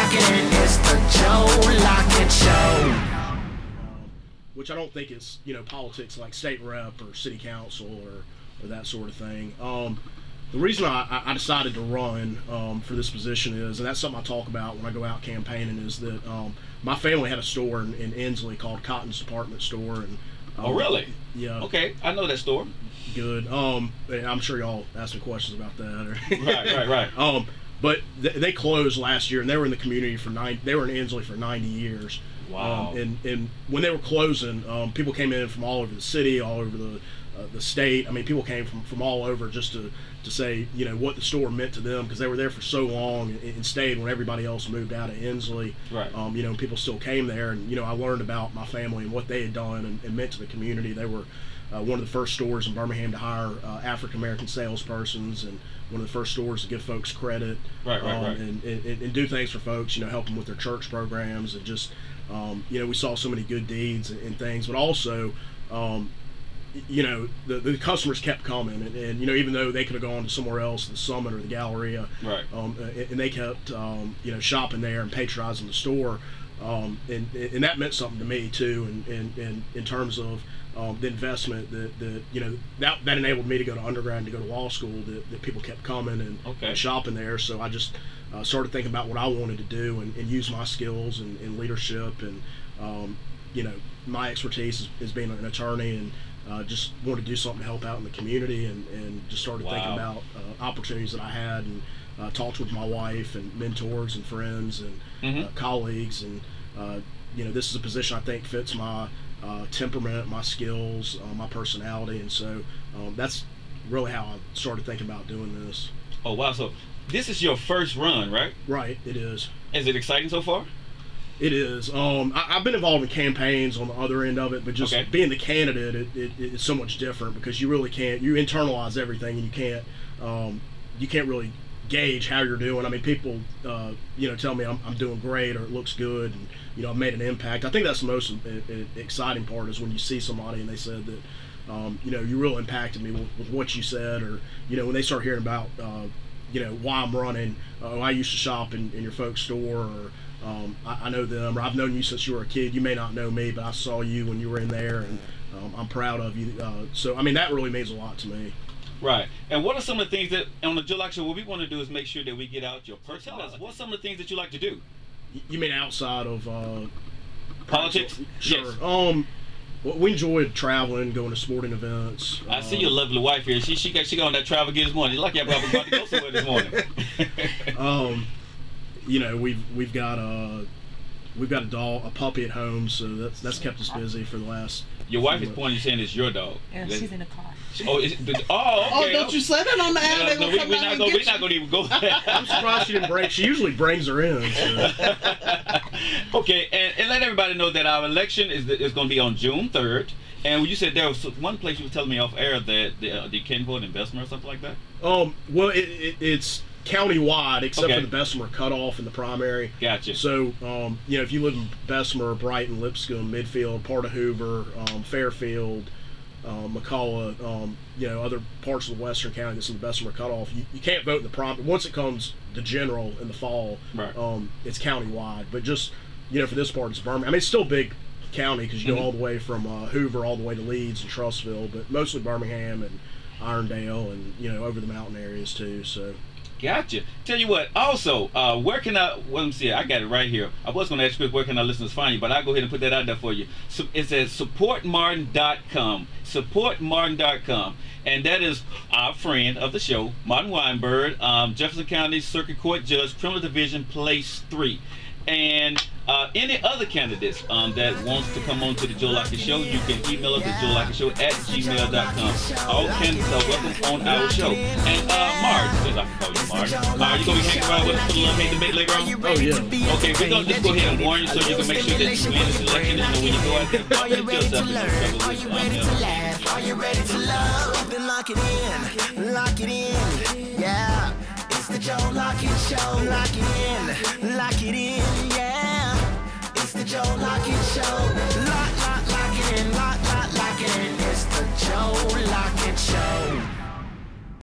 Lockett in. It's the Joe Lockett Show. Which I don't think is, you know, politics like state rep or city council or that sort of thing. The reason I decided to run for this position is, and that's something I talk about when I go out campaigning, is that my family had a store in Inslee called Cotton's Department Store. And oh, really? Yeah. Okay, I know that store. Good. I'm sure y'all asked me questions about that. Right. But they closed last year, and they were in the community for They were in Inslee for 90 years. Wow. And when they were closing, people came in from all over the city, all over the state. I mean, people came from all over just to say, you know, what the store meant to them, because they were there for so long and stayed when everybody else moved out of Inslee. Right. You know, people still came there, and, you know, I learned about my family and what they had done and meant to the community. They were one of the first stores in Birmingham to hire African-American salespersons, and one of the first stores to give folks credit. Right. And do things for folks, you know, help them with their church programs, and just, you know, we saw so many good deeds and things, but also, you know, the customers kept coming, and you know, even though they could have gone to somewhere else, the Summit or the Galleria, right, and they kept, you know, shopping there and patronizing the store, and that meant something to me too, and in terms of the investment that you know, that enabled me to go to undergrad and to go to law school, that people kept coming and shopping there. So I just started thinking about what I wanted to do and use my skills and leadership and you know, my expertise is being an attorney, and just wanted to do something to help out in the community, and just started thinking about opportunities that I had, and talked with my wife and mentors and friends and colleagues, and you know, this is a position I think fits my temperament, my skills, my personality, and so that's really how I started thinking about doing this. Oh wow! So this is your first run, right? Right, it is. Is it exciting so far? It is. I've been involved in campaigns on the other end of it, but just being the candidate, it's so much different, because you really can't. You internalize everything, and you can't really gauge how you're doing. I mean, people, you know, tell me I'm doing great, or it looks good, and you know, I've made an impact. I think that's the most exciting part, is when you see somebody and they said that, you know, you really impacted me with what you said, or you know, when they start hearing about, you know, why I'm running. I used to shop in your folks' store, or I know them, or I've known you since you were a kid. You may not know me, but I saw you when you were in there, and I'm proud of you. So I mean, that really means a lot to me. Right. And what are some of the things that on the Joe Lockett Show, what we want to do is make sure that we get out your personality. What's some of the things that you like to do? You mean outside of politics? Sure. Yes. Well, we enjoyed traveling, going to sporting events. I see your lovely wife here. She got on that travel gear this morning. You're lucky I'm about to go somewhere this morning. You know, we've got a puppy at home, so that's kept us busy for the last. Your wife is pointing, saying it's your dog. Yeah, she's in the car. Oh, okay. Oh, don't you say that on the air? No, we're not going to even go there. I'm surprised she didn't bring. She usually brings her in. So. Okay, and let everybody know that our election is going to be on June 3rd. And you said there was one place you were telling me off air that you can't vote in Bessemer or something like that. Well, it's county-wide, except for the Bessemer cutoff in the primary. Gotcha. So, you know, if you live in Bessemer, Brighton, Lipscomb, Midfield, part of Hoover, Fairfield, McCullough, you know, other parts of the western county that's in the Bessemer cutoff, you can't vote in the primary. Once it comes to general in the fall, it's county-wide. But just, you know, for this part, it's Birmingham. I mean, it's still a big county, because you go all the way from Hoover all the way to Leeds and Trussville, but mostly Birmingham and Irondale, and you know, over the mountain areas too. So. Gotcha. Tell you what, also, where can I, well, let me see, I got it right here. I was going to ask you where can our listeners find you, but I'll go ahead and put that out there for you. So it's at supportmartin.com. Supportmartin.com. And that is our friend of the show, Martin Weinberg, Jefferson County Circuit Court Judge, Criminal Division, Place 3. And any other candidates that wants to come on to the Joe Lockett Show, you can email us at joelockettShow@gmail.com. All candidates are welcome on our show. And Marge, since I can call you Marge, you going to be hanging around with us for the Love Hate Debate later on? Oh, yeah. Okay, we're going to just go ahead and warn you so you can make sure that you win this election, and when you go out there, Are you ready to learn? Are you ready to laugh? Are you ready to love? Then lock it in. Lock it in. Yeah. It's the Joe Lockett Show. Lock it in. Lock it in. Yeah. It's the Joe Lockett Show. Lock it in. Lock it in. It's the Joe Lockett Show.